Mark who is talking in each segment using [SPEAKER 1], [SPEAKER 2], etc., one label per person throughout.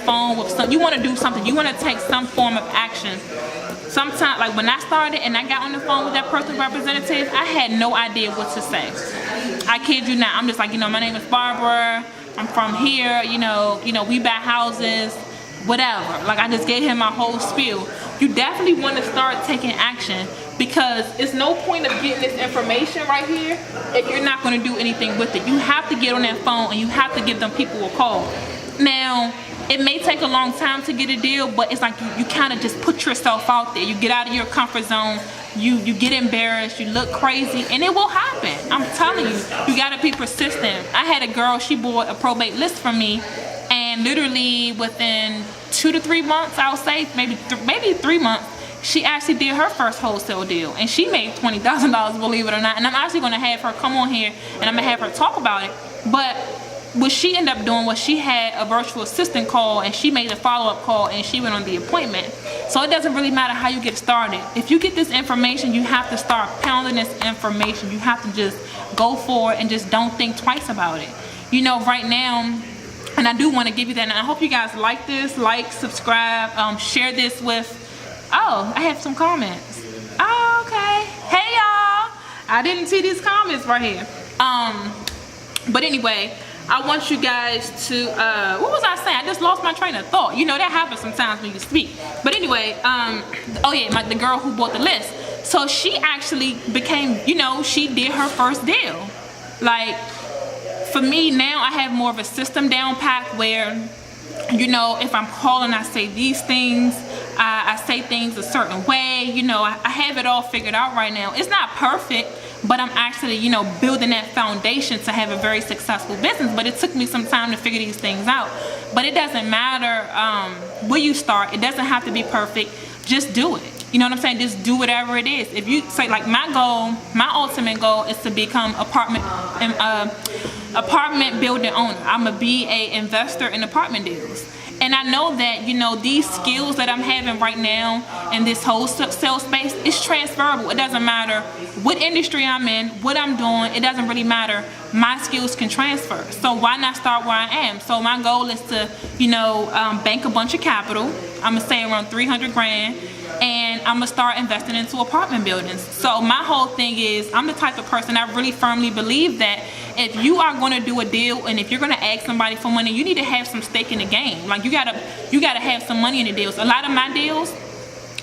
[SPEAKER 1] phone with some, you want to do something, you want to take some form of action. Sometimes, like when I started and I got on the phone with that personal representative, I had no idea what to say. I kid you not. I'm just like, you know, my name is Barbara. I'm from here. You know, we buy houses, whatever. Like I just gave him my whole spiel. You definitely want to start taking action, because it's no point of getting this information right here if you're not going to do anything with it. You have to get on that phone and you have to give them people a call. Now, it may take a long time to get a deal, but it's like you kind of just put yourself out there. You get out of your comfort zone. You get embarrassed. You look crazy, and it will happen. I'm telling you, you got to be persistent. I had a girl, she bought a probate list from me, and literally within 2 to 3 months, I would say, maybe 3 months, she actually did her first wholesale deal, and she made $20,000, believe it or not. And I'm actually going to have her come on here, and I'm going to have her talk about it. But what she ended up doing was she had a virtual assistant call, and she made a follow-up call, and she went on the appointment. So it doesn't really matter how you get started. If you get this information, you have to start pounding this information. You have to just go for it and just don't think twice about it. You know, right now, and I do want to give you that, and I hope you guys like this, like, subscribe, share this with, oh, I have some comments. Oh, okay. Hey, y'all. I didn't see these comments right here. But anyway, I want you guys to, what was I saying? I just lost my train of thought. You know, that happens sometimes when you speak. But anyway, oh yeah, the girl who bought the list. So she actually became, you know, she did her first deal. Like, for me now, I have more of a system down pat where, you know, if I'm calling, I say these things. I say things a certain way. You know, I have it all figured out right now. It's not perfect, but I'm actually, you know, building that foundation to have a very successful business. But it took me some time to figure these things out. But it doesn't matter where you start. It doesn't have to be perfect. Just do it. You know what I'm saying? Just do whatever it is. If you say, like, my goal, my ultimate goal is to become apartment building owner. I'm gonna be an investor in apartment deals. And I know that, you know, these skills that I'm having right now in this whole sales space is transferable. It doesn't matter what industry I'm in, what I'm doing. It doesn't really matter. My skills can transfer. So why not start where I am? So my goal is to, you know, bank a bunch of capital. I'm gonna say around 300 grand. And I'm gonna start investing into apartment buildings. So my whole thing is, I'm the type of person, I really firmly believe that if you are gonna do a deal and if you're gonna ask somebody for money, you need to have some stake in the game. Like you gotta have some money in the deals. A lot of my deals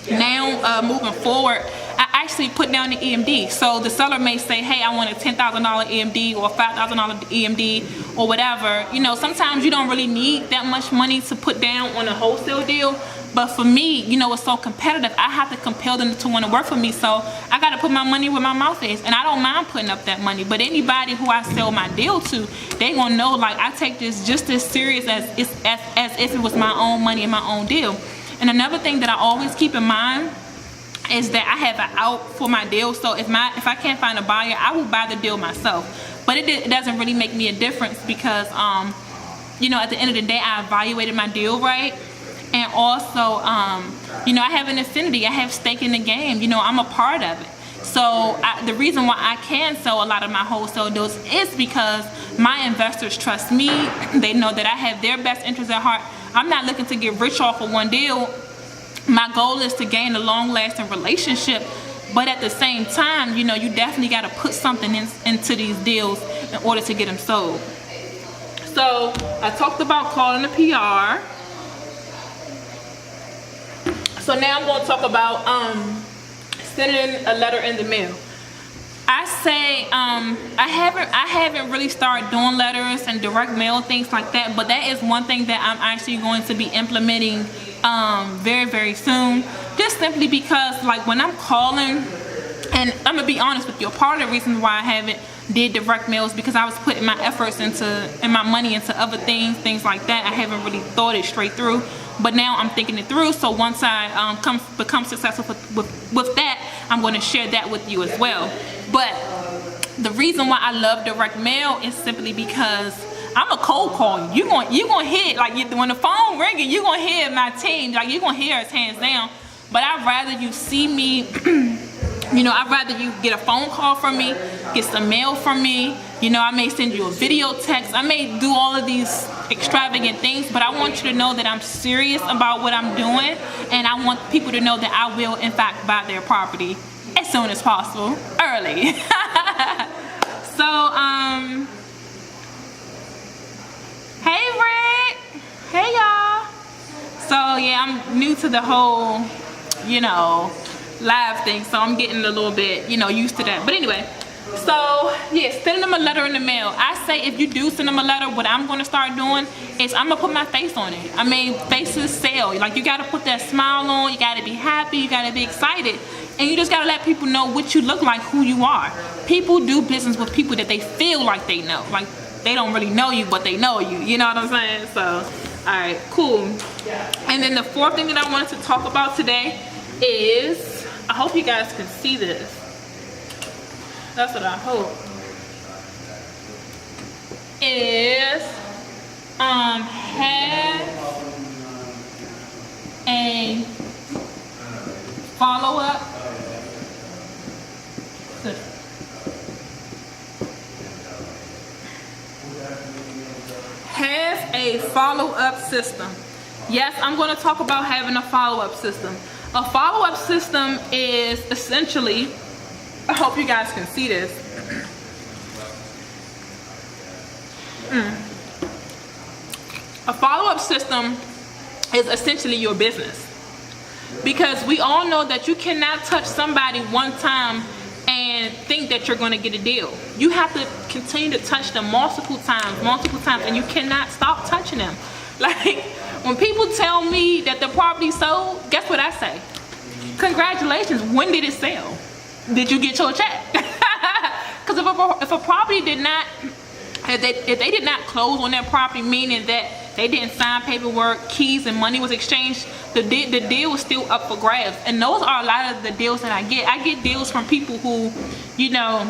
[SPEAKER 1] now, moving forward, I actually put down the EMD. So the seller may say, hey, I want a $10,000 EMD or a $5,000 EMD or whatever. You know, sometimes you don't really need that much money to put down on a wholesale deal. But for me, you know, it's so competitive. I have to compel them to want to work for me. So I got to put my money where my mouth is. And I don't mind putting up that money. But anybody who I sell my deal to, they going to know, like, I take this just as serious as if it was my own money and my own deal. And another thing that I always keep in mind is that I have an out for my deal. So if I can't find a buyer, I will buy the deal myself. But it doesn't really make me a difference because, you know, at the end of the day, I evaluated my deal right. And also, you know, I have an affinity. I have stake in the game. You know, I'm a part of it. So the reason why I can sell a lot of my wholesale deals is because my investors trust me. They know that I have their best interests at heart. I'm not looking to get rich off of one deal. My goal is to gain a long-lasting relationship. But at the same time, you know, you definitely got to put something into these deals in order to get them sold. So I talked about calling a PR. So now I'm going to talk about sending a letter in the mail. I say I haven't really started doing letters and direct mail, things like that, but that is one thing that I'm actually going to be implementing very, very soon. Just simply because, like, when I'm calling, and I'm gonna be honest with you, a part of the reason why I haven't did direct mail is because I was putting my efforts and my money into other things like that. I haven't really thought it straight through. But now I'm thinking it through, so once I become successful with that, I'm going to share that with you as well. But the reason why I love direct mail is simply because I'm a cold call. You gonna hear, like, when the phone ringing, you gonna hear my team, like, you gonna hear us hands down. But I'd rather you see me. You know, I'd rather you get a phone call from me, get some mail from me, You know, I may send you a video text. I may do all of these extravagant things, but I want you to know that I'm serious about what I'm doing, and I want people to know that I will, in fact, buy their property as soon as possible, early. So, hey Rick, hey y'all. So yeah, I'm new to the whole, you know, live thing, so I'm getting a little bit, you know, used to that. But anyway, so yeah, sending them a letter in the mail. I say if you do send them a letter, what I'm going to start doing is I'm gonna put my face on it. I mean, faces sell. Like, you got to put that smile on. You got to be happy. You got to be excited. And you just got to let people know what you look like, who you are. People do business with people that they feel like they know. Like, they don't really know you, but they know you. You know what I'm saying? So, all right, cool. And then the fourth thing that I wanted to talk about today is, I hope you guys can see this. That's what I hope. Is have a follow-up system. Have a follow-up system. Yes, I'm going to talk about having a follow-up system. A follow-up system is essentially, I hope you guys can see this. A follow-up system is essentially your business. Because we all know that you cannot touch somebody one time and think that you're going to get a deal. You have to continue to touch them multiple times, and you cannot stop touching them. Like, when people tell me that the property sold, guess what I say? Congratulations, when did it sell? Did you get your check? Because if a property did not, if they did not close on that property, meaning that they didn't sign paperwork, keys, and money was exchanged, the deal was still up for grabs. And those are a lot of the deals that I get. I get deals from people who, you know,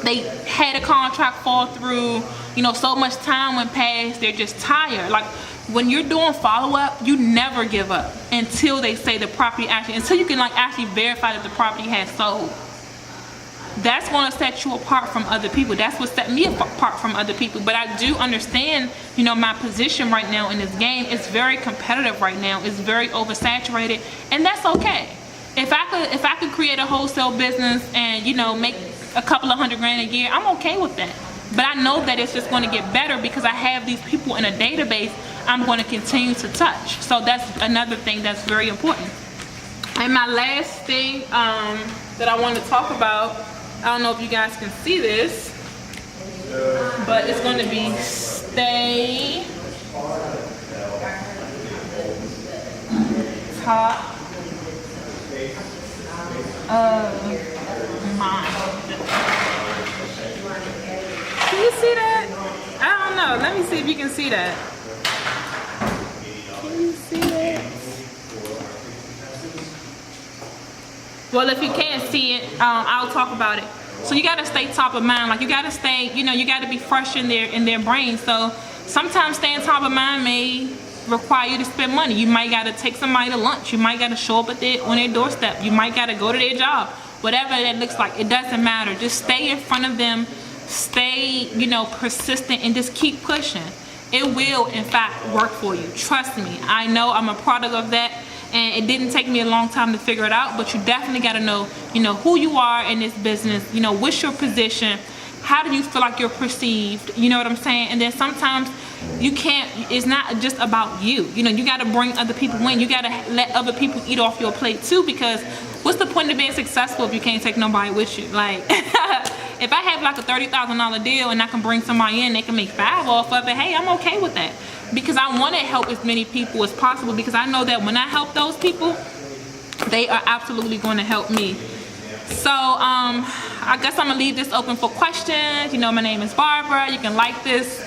[SPEAKER 1] they had a contract fall through, you know, so much time went past, they're just tired. Like, when you're doing follow-up, you never give up until they say the property actually, until you can like actually verify that the property has sold. That's going to set you apart from other people. That's what set me apart from other people. But I do understand, you know, my position right now in this game. It's very competitive right now. It's very oversaturated, and that's okay. If I could create a wholesale business and, you know, make a couple of $100 grand a year, I'm okay with that. But I know that it's just going to get better because I have these people in a database I'm going to continue to touch. So that's another thing that's very important. And my last thing that I want to talk about, I don't know if you guys can see this, but it's going to be stay top of mind. Can you see that? I don't know. Let me see if you can see that. Can you see that? Well, if you can't see it, I'll talk about it. So you gotta stay top of mind. Like, you gotta stay, you know, you gotta be fresh in their brain. So sometimes staying top of mind may require you to spend money. You might gotta take somebody to lunch. You might gotta show up on their doorstep. You might gotta go to their job. Whatever that looks like, it doesn't matter. Just stay in front of them. Stay, you know, persistent, and just keep pushing. It will, in fact, work for you. Trust me. I know I'm a product of that. And it didn't take me a long time to figure it out, but you definitely got to know, you know, who you are in this business, you know, what's your position, how do you feel like you're perceived, you know what I'm saying? And then sometimes you can't, it's not just about you, you know, you got to bring other people in, you got to let other people eat off your plate too, because what's the point of being successful if you can't take nobody with you? Like, if I have like a $30,000 deal and I can bring somebody in, they can make $5 off of it, hey, I'm okay with that. Because I want to help as many people as possible, because I know that when I help those people, they are absolutely going to help me. So I guess I'm gonna leave this open for questions. You know, my name is Barbara. You can like this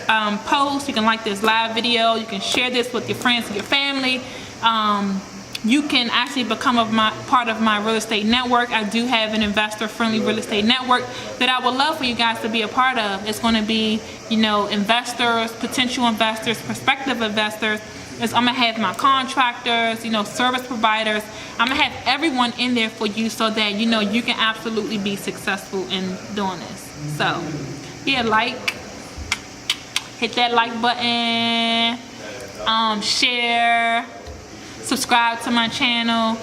[SPEAKER 1] post, you can like this live video, you can share this with your friends and your family. You can actually become part of my real estate network. I do have an investor-friendly real estate network that I would love for you guys to be a part of. It's going to be, you know, investors, potential investors, prospective investors. I'm going to have my contractors, you know, service providers. I'm going to have everyone in there for you so that, you know, you can absolutely be successful in doing this. So yeah, hit that like button, share, subscribe to my channel.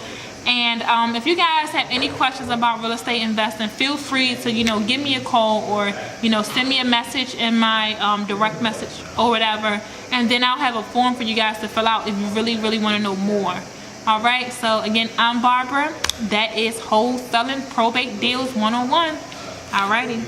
[SPEAKER 1] And if you guys have any questions about real estate investing, feel free to, you know, give me a call or, you know, send me a message in my direct message or whatever. And then I'll have a form for you guys to fill out if you really, really want to know more. All right. So again, I'm Barbara. That is Wholesaling Probate Deals 101. All righty.